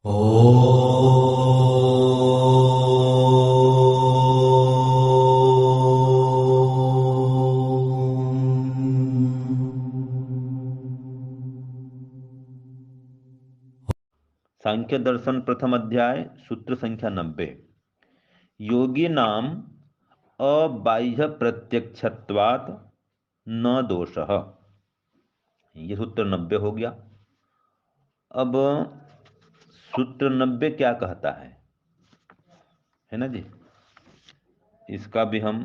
ओ सांख्य दर्शन प्रथम अध्याय सूत्र संख्या 90। योगी नाम अबाह्य प्रत्यक्षत्वात् न दोषः। ये सूत्र 90 हो गया। अब सूत्र 90 क्या कहता है ना जी। इसका भी हम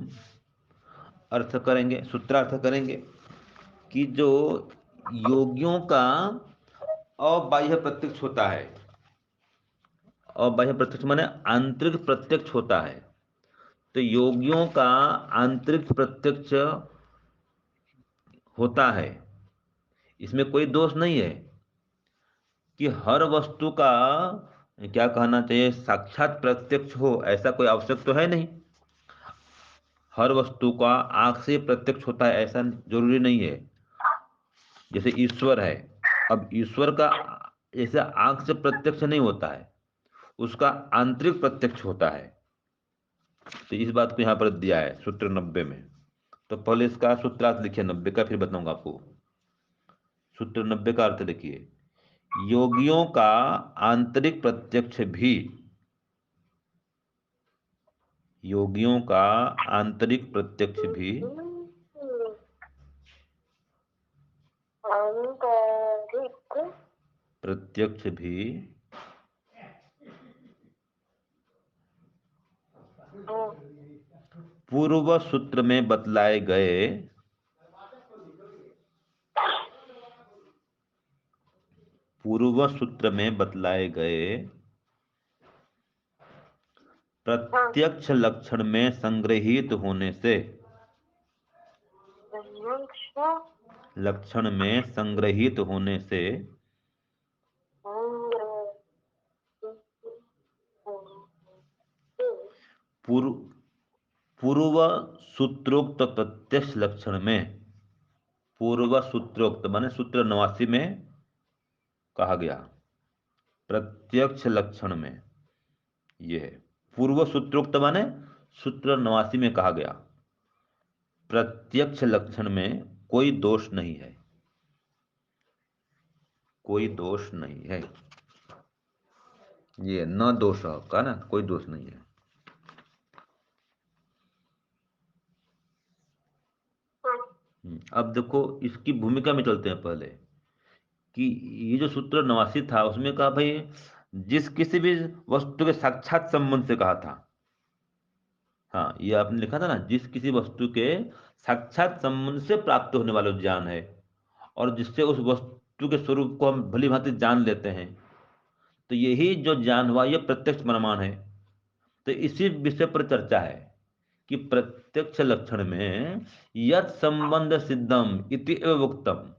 अर्थ करेंगे, सूत्रार्थ करेंगे कि जो योगियों का अबाह्य प्रत्यक्ष होता है। अबाह्य प्रत्यक्ष माने आंतरिक प्रत्यक्ष होता है। तो योगियों का आंतरिक प्रत्यक्ष होता है, इसमें कोई दोष नहीं है कि हर वस्तु का क्या कहना चाहिए साक्षात प्रत्यक्ष हो, ऐसा कोई आवश्यक तो है नहीं। हर वस्तु का आंख से प्रत्यक्ष होता है ऐसा जरूरी नहीं है। जैसे ईश्वर है, अब ईश्वर का जैसे आंख से प्रत्यक्ष नहीं होता है, उसका आंतरिक प्रत्यक्ष होता है। तो इस बात को यहां पर दिया है सूत्र 90 में। तो पहले इसका सूत्रार्थ लिखिए 90 का, फिर बताऊंगा आपको। सूत्र 90 का अर्थ लिखिए, योगियों का आंतरिक प्रत्यक्ष भी, योगियों का आंतरिक प्रत्यक्ष भी पूर्व सूत्र में बतलाए गए पूर्व सूत्र में बतलाए गए प्रत्यक्ष लक्षण में संग्रहित होने से पूर्व पूर्व सूत्रोक्त प्रत्यक्ष लक्षण में, पूर्व सूत्रोक्त माने सूत्र 89 में कहा गया प्रत्यक्ष लक्षण में, यह है पूर्व सूत्रोक्त माने सूत्र 89 में कहा गया प्रत्यक्ष लक्षण में कोई दोष नहीं है, कोई दोष नहीं है। ये न दोष का ना, कोई दोष नहीं है। अब देखो इसकी भूमिका में चलते हैं पहले कि ये जो सूत्र 89 था उसमें कहा भाई जिस किसी भी वस्तु के साक्षात संबंध से कहा था। हाँ, ये आपने लिखा था ना, जिस किसी वस्तु के साक्षात संबंध से प्राप्त होने वाला ज्ञान है और जिससे उस वस्तु के स्वरूप को हम भली भांति जान लेते हैं, तो यही जो ज्ञान हुआ यह प्रत्यक्ष प्रमाण है। तो इसी विषय पर चर्चा है कि प्रत्यक्ष लक्षण में यत् संबंध सिद्धम इति एव उक्तम,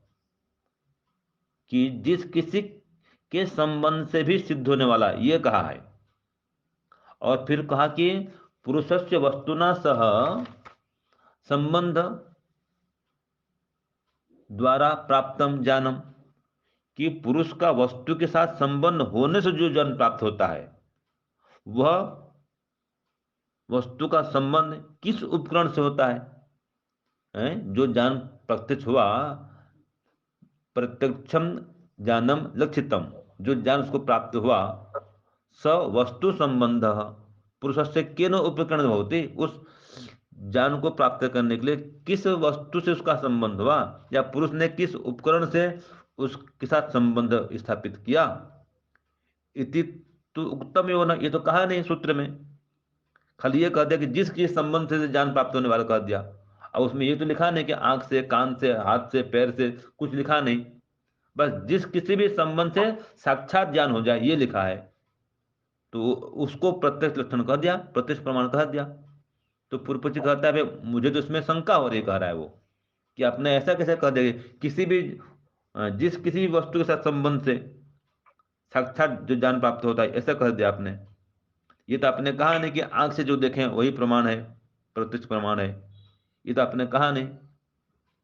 कि जिस किसी के संबंध से भी सिद्ध होने वाला ये कहा है। और फिर कहा कि पुरुषस्य वस्तुना सह संबंध द्वारा प्राप्तम ज्ञानम, कि पुरुष का वस्तु के साथ संबंध होने से जो ज्ञान प्राप्त होता है वह वस्तु का संबंध किस उपकरण से होता जो ज्ञान प्रत्यक्ष हुआ, प्रत्यक्षम ज्ञानम लक्षितम, जो ज्ञान उसको प्राप्त हुआ, स वस्तु संबंध पुरुष से केन उपकरण होती, उस ज्ञान को प्राप्त करने के लिए किस वस्तु से उसका संबंध हुआ या पुरुष ने किस उपकरण से उसके साथ संबंध स्थापित किया। इति तो उत्तम एवं न, ये तो कहा नहीं सूत्र में, खाली ये कह दिया कि जिस किस संबंध से ज्ञान प्राप्त होने वाला कह दिया। अब उसमें ये तो लिखा नहीं कि आंख से, कान से, हाथ से, पैर से, कुछ लिखा नहीं। बस जिस किसी भी संबंध से साक्षात ज्ञान हो जाए ये लिखा है, तो उसको प्रत्यक्ष लक्षण कह दिया, प्रत्यक्ष प्रमाण कह दिया। तो पूर्व पक्षी कहता है भाई मुझे तो इसमें शंका हो रही, कह रहा है वो कि आपने ऐसा कैसे कह दिया किसी भी जिस किसी भी वस्तु के साथ संबंध से साक्षात जो ज्ञान प्राप्त होता है ऐसा कह दिया आपने। ये तो आपने कहा नहीं कि आंख से जो देखें वही प्रमाण है, प्रत्यक्ष प्रमाण है। ये तो आपने कहा नहीं,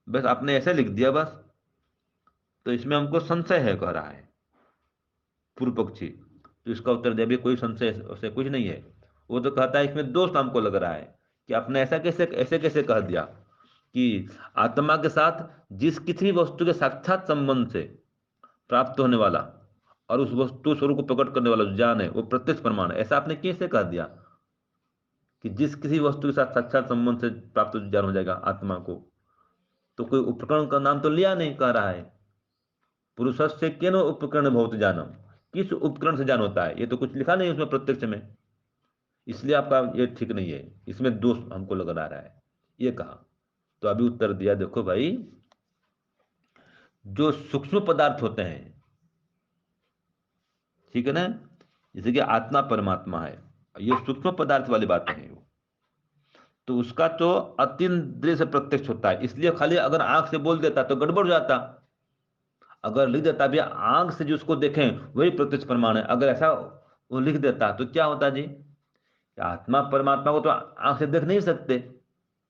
बस आपने ऐसे लिख दिया बस। तो इसमें हमको संशय है, कह रहा है पूर्व पक्षी। तो इसका उत्तर दिया भी कोई संशय से कुछ नहीं है। वो तो कहता है इसमें दोष हमको लग रहा है कि आपने ऐसे कैसे कह दिया कि आत्मा के साथ जिस किसी भी वस्तु के साक्षात संबंध से प्राप्त होने वाला और उस वस्तु स्वरूप को प्रकट करने वाला जो ज्ञान है वो प्रत्यक्ष प्रमाण है, ऐसा आपने कैसे कह दिया कि जिस किसी वस्तु के साथ साक्षात संबंध से प्राप्त ज्ञान हो जाएगा आत्मा को? तो कोई उपकरण का नाम तो लिया नहीं, कह रहा है पुरुष से केन उपकरण बहुत जानम, किस उपकरण से ज्ञान होता है, ये तो कुछ लिखा नहीं उसमें प्रत्यक्ष में। इसलिए आपका ये ठीक नहीं है, इसमें दोष हमको लग रहा है, ये कहा। तो अभी उत्तर दिया, देखो भाई, जो सूक्ष्म पदार्थ होते हैं, ठीक है ना, जैसे कि आत्मा परमात्मा है, ये सूक्ष्म पदार्थ वाली बातें हैं, तो उसका तो अतीन्द्रिय से प्रत्यक्ष होता है। इसलिए खाली अगर आंख से बोल देता तो गड़बड़ हो जाता, अगर लिख देता भी आंख से जिसको देखें वही प्रत्यक्ष प्रमाण है, अगर ऐसा वो लिख देता तो क्या होता जी? आत्मा परमात्मा को तो आंख से देख नहीं सकते,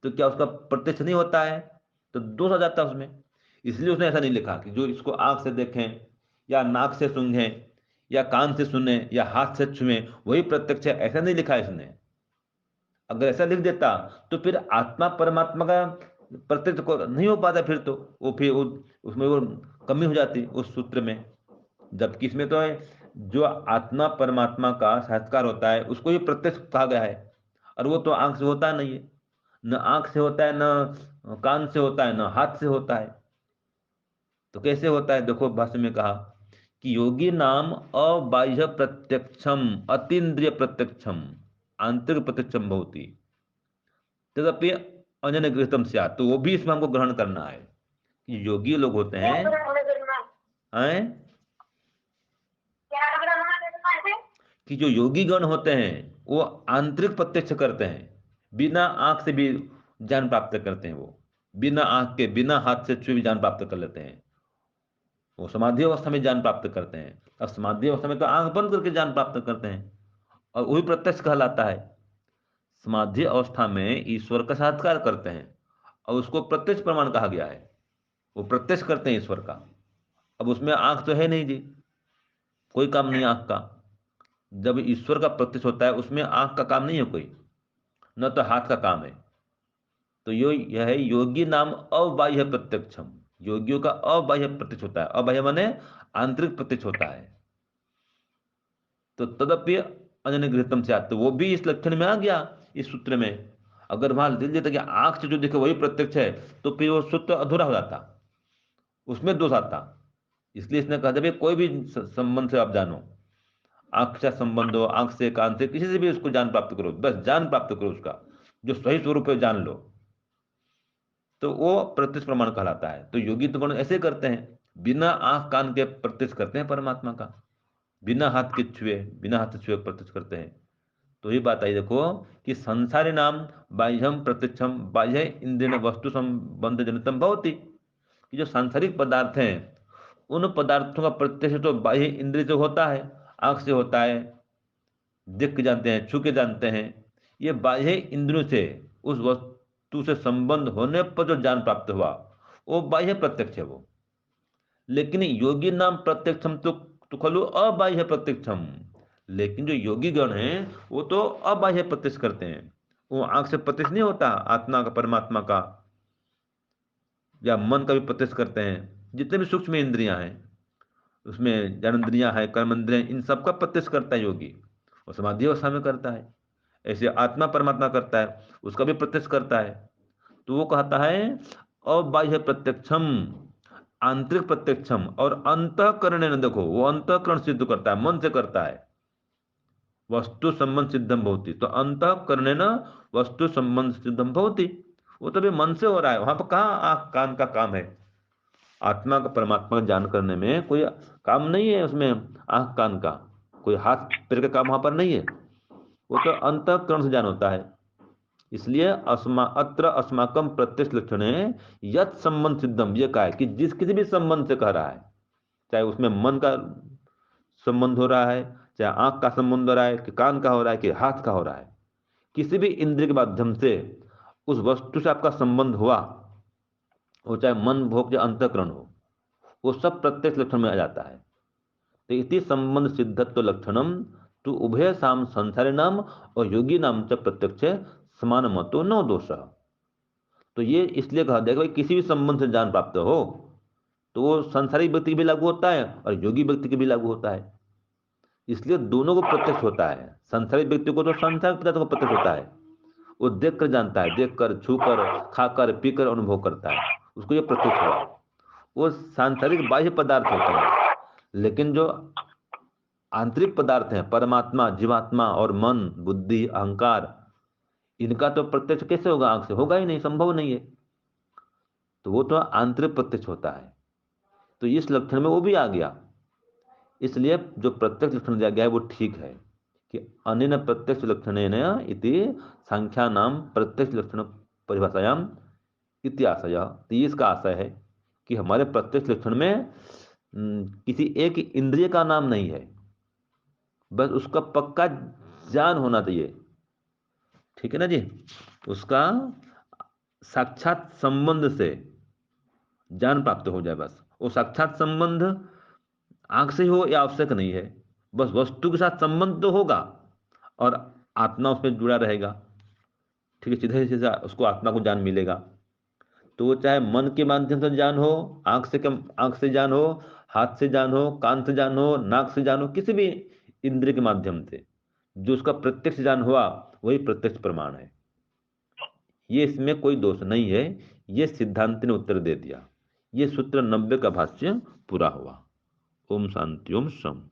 तो क्या उसका प्रत्यक्ष नहीं होता है? तो दोष आ जाता है उसमें। इसलिए उसने ऐसा नहीं लिखा कि जो इसको आंख से देखें या नाक से सूंघें या कान से सुने या हाथ से छुएं वही प्रत्यक्ष है, ऐसा नहीं लिखा है इसने। अगर ऐसा लिख देता तो फिर आत्मा परमात्मा का प्रत्यक्ष को नहीं हो पाता, फिर तो वो उसमें वो कमी हो जाती उस सूत्र में। जबकि इसमें तो है जो आत्मा परमात्मा का साक्षात्कार होता है उसको ही प्रत्यक्ष कहा गया है, और वो तो आंख से होता नहीं है, न आंख से होता है, न कान से होता है, न हाथ से होता है। तो कैसे होता है? देखो भाष्य में कहा कि योगी नाम अबाह्य प्रत्यक्षम अतीन्द्रिय प्रत्यक्षम आंतरिक प्रत्यक्षम भवति तदपि अनन्य गृहीतम स्यात्। तो वो भी इसमें हमको ग्रहण करना है कि योगी लोग होते हैं कि जो योगी गण होते हैं वो आंतरिक प्रत्यक्ष करते हैं, बिना आंख से भी ज्ञान प्राप्त करते हैं, वो बिना आंख के बिना हाथ से छुए भी ज्ञान प्राप्त कर लेते हैं। वो समाधि अवस्था में ज्ञान प्राप्त करते हैं। अब समाधि अवस्था में तो आंख बंद करके ज्ञान प्राप्त करते हैं, और वही प्रत्यक्ष कहलाता है। समाधि अवस्था में ईश्वर का साक्षात्कार करते हैं और उसको प्रत्यक्ष प्रमाण कहा गया है, वो प्रत्यक्ष करते हैं ईश्वर का। अब उसमें आंख तो है नहीं जी, कोई काम नहीं आंख का। जब ईश्वर का प्रत्यक्ष होता है उसमें आंख का काम नहीं है कोई, न तो हाथ का काम है। तो यह है योगी नाम अबाह्य प्रत्यक्षम, योगियों का अबाह्य प्रत्यक्ष होता है। अबाह्य माने आंतरिक प्रत्यक्ष होता है। तो तदप्य अनन्य गृहीतम से आते, वो भी इस लक्षण में आ गया इस सूत्र में। अगर वहां दिल देता कि आंख से जो देखे वही प्रत्यक्ष है तो फिर वो सूत्र अधूरा हो जाता, उसमें दोष आता। इसलिए इसने कहा था भाई कोई भी संबंध से आप जानो, आंख से संबंध हो, आंख से कान से किसी से भी उसको ज्ञान प्राप्त करो, बस ज्ञान प्राप्त करो, उसका जो सही स्वरूप है जान लो, तो वो प्रत्यक्ष प्रमाण कहलाता है। तो योगी तो गण ऐसे करते हैं, बिना आंख कान के प्रत्यक्ष करते हैं परमात्मा का, बिना हाथ के छुए, बिना हाथ से छुए प्रत्यक्ष करते हैं। तो ये बात आई देखो कि संसारी नाम बाह्यम प्रत्यक्षम बाह्य इंद्रिय वस्तु संबंध जनितम भवति, कि जो सांसारिक पदार्थ हैं उन पदार्थों का प्रत्यक्ष तो बाह्य इंद्रिय से होता है, आंख से होता है, देख के जानते हैं, छू के जानते हैं। ये बाह्य इंद्रियों से उस वस्तु से संबंध होने पर जो ज्ञान प्राप्त हुआ वो बाह्य प्रत्यक्ष है वो। लेकिन योगी नाम प्रत्यक्षम तो खलु अबाह्य प्रत्यक्षम, लेकिन जो योगी गण हैं वो तो अबाह्य प्रत्यक्ष करते हैं, वो आंख से प्रत्यक्ष नहीं होता आत्मा का परमात्मा का, या मन का भी प्रत्यक्ष करते हैं। जितने भी सूक्ष्म इंद्रियां हैं उसमें ज्ञानेंद्रियां हैं, कर्मेंद्रियां, इन सबका प्रत्यक्ष करता है योगी, और समाधि अवस्था में करता है। ऐसे आत्मा परमात्मा करता है, उसका भी प्रत्यक्ष करता है। तो वो कहता है अबाह्य प्रत्यक्षम आंतरिक प्रत्यक्षम, और अंतःकरण न, देखो वो अंतःकरण सिद्ध करता है, मन से करता है। वस्तु संबंध सिद्धम भवति, तो अंतःकरण न वस्तु संबंध सिद्धम भवति, वो तो भी मन से हो रहा है, वहां पर कहाँ आंख कान का काम है? आत्मा का परमात्मा का ज्ञान करने में कोई काम नहीं है, उसमें आंख कान का कोई हाथ पैर का काम वहां पर नहीं है, वो तो अंतःकरण से ज्ञान होता है। इसलिए अत्र अस्माकम प्रत्यक्ष लक्षण है यत संबंध सिद्धम, ये कहा है कि जिस किसी भी संबंध से कह रहा है, चाहे उसमें मन का संबंध हो रहा है, चाहे आंख का संबंध हो रहा है, कि कान का हो रहा है, कि हाथ का हो रहा है, किसी भी इंद्रिय के माध्यम से उस वस्तु से आपका संबंध हुआ, वो चाहे मन भोग या अंतःकरण हो, वो सब प्रत्यक्ष लक्षण में आ जाता है। तो इति संबंध सिद्धत्व लक्षणम तो उभय साम संसारी नाम और योगी नाम च प्रत्यक्ष समान मतो न दोष। तो ये इसलिए कहा जाएगा कि किसी भी संबंध से ज्ञान प्राप्त हो तो वो संसारिक व्यक्ति की भी लागू होता है और योगी व्यक्ति के भी लागू होता है। इसलिए दोनों को प्रत्यक्ष होता है। संसारिक व्यक्ति को तो संसार पदार्थ को प्रत्यक्ष होता है, वो देख कर जानता है, देख कर, छू कर, खाकर, पीकर अनुभव करता है, उसको ये प्रत्यक्ष हुआ। वो सांसारिक बाह्य पदार्थ होते हैं, लेकिन जो आंतरिक पदार्थ हैं, परमात्मा, जीवात्मा और मन, बुद्धि, अहंकार, इनका तो प्रत्यक्ष कैसे होगा? आंख से होगा ही नहीं, संभव नहीं है। तो वो तो आंतरिक प्रत्यक्ष होता है। तो इस लक्षण में वो भी आ गया। इसलिए जो प्रत्यक्ष लक्षण दिया गया है वो ठीक है कि अनेन प्रत्यक्ष लक्षणेन इति सांख्यानाम प्रत्यक्ष लक्षण परिभाषायाम इति आशय। तो ये इसका आशय है कि हमारे प्रत्यक्ष लक्षण में किसी एक इंद्रिय का नाम नहीं है, बस उसका पक्का ज्ञान होना चाहिए। ठीक है ना जी? उसका साक्षात संबंध से ज्ञान प्राप्त हो जाए, बस वो साक्षात संबंध आंख से हो या आवश्यक नहीं है, बस वस्तु के साथ संबंध तो होगा और आत्मा उसमें जुड़ा रहेगा। ठीक है, सीधे सीधा उसको आत्मा को ज्ञान मिलेगा। तो वो चाहे मन के माध्यम से ज्ञान हो, आंख से ज्ञान हो, हाथ से ज्ञान हो, कान से ज्ञान हो, नाक से ज्ञान हो, किसी भी इंद्रिय के माध्यम से जो उसका प्रत्यक्ष ज्ञान हुआ वही प्रत्यक्ष प्रमाण है। ये इसमें कोई दोष नहीं है। ये सिद्धांत ने उत्तर दे दिया। ये सूत्र 90 का भाष्य पूरा हुआ। ओम शांति ओम शम।